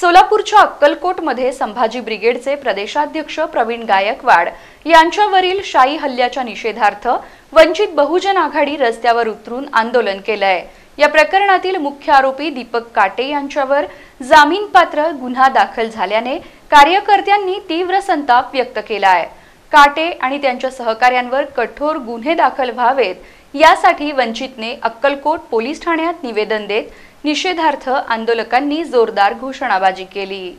सोलापूरच्या अक्कलकोटमध्ये संभाजी ब्रिगेडचे प्रदेशाध्यक्ष प्रवीण गायकवाड यांच्यावरील शाई हल्ल्याच्या निषेधार्थ वंचित बहुजन आघाडी रस्त्यावर उतरून आंदोलन केलंय। या प्रकरणातील मुख्य आरोपी दीपक काटे यांच्यावर जामीनपात्र गुन्हा दाखल झाल्याने कार्यकर्त्यांनी तीव्र संताप व्यक्त केला आहे। काटे आणि त्यांच्या सहकाऱ्यांवर कठोर गुन्हे दाखल व्हावेत यासाठी वंचितने अक्कलकोट पोलीस ठाण्यात निवेदन देत निषेधार्थ आंदोलकांनी जोरदार घोषणाबाजी केली।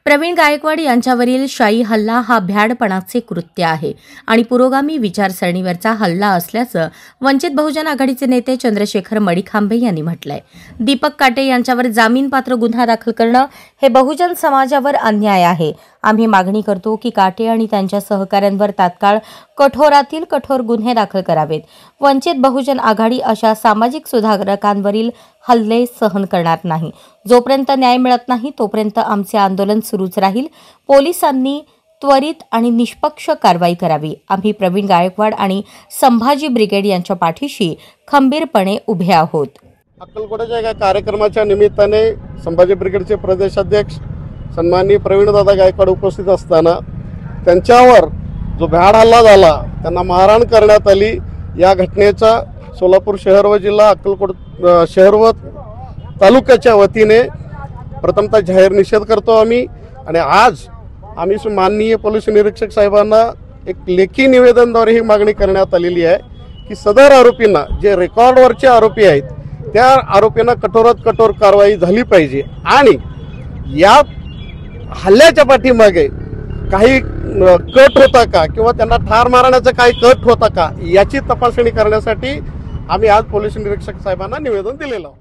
प्रवीण गायकवाड यांच्यावरील शाई हल्ला हा भ्याडपणाचे कृत्य आहे आणि पुरोगामी विचारसरणीवरचा हल्ला असल्याचं वंचित बहुजन आघाडीचे नेते चंद्रशेखर मडिखांबे यांनी म्हटलंय। दीपक काटे यांच्यावर जामीनपात्र गुन्हा दाखल करणं हे बहुजन समाजावर अन्याय आहे। आम्ही मागणी करतो की काटे आणि त्यांच्या सहकाऱ्यांवर तात्काळ कठोरातील कठोर गुन्हे दाखल करावेत। वंचित बहुजन आघाडी अशा सामाजिक सुधारकांवरील हल्ले सहन करणार नाही। जोपर्यंत न्याय मिळत नाही तोपर्यंत आमचे आंदोलन सुरूच राहील। पोलिसांनी त्वरित आणि निष्पक्ष कारवाई करावी। आम्ही प्रवीण गायकवाड आणि संभाजी ब्रिगेड यांच्या पाठीशी खंबीरपणे उभे आहोत। अक्कलकोटच्या एका कार्यक्रमाच्या निमित्ताने संभाजी ब्रिगेडचे प्रदेशाध्यक्ष सन्माननीय प्रवीणदादा गायकवाड उपस्थित असताना त्यांच्यावर जो भ्याड हल्ला झाला, त्यांना मारहाण करण्यात आली। या घटनेचा सोलापूर शहर व जिल्हा अक्कलकोट शहर व तालुक्याच्या वतीने प्रथमतः जाहीर निषेध करतो आम्ही। आणि आज आम्ही माननीय पोलीस निरीक्षक साहेबांना एक लेखी निवेदनाद्वारे ही मागणी करण्यात आलेली आहे की सदर आरोपींना, जे रेकॉर्डवरचे आरोपी आहेत, त्या आरोपींना कठोरात कठोर कारवाई झाली पाहिजे आणि या हल्ल्याच्या पाठीमागे काही कट होता का किंवा त्यांना ठार मारण्याचा काही कट होता का याची तपासणी करण्यासाठी आम्ही आज पोलीस निरीक्षक साहेबांना निवेदन दिलेलं आहोत।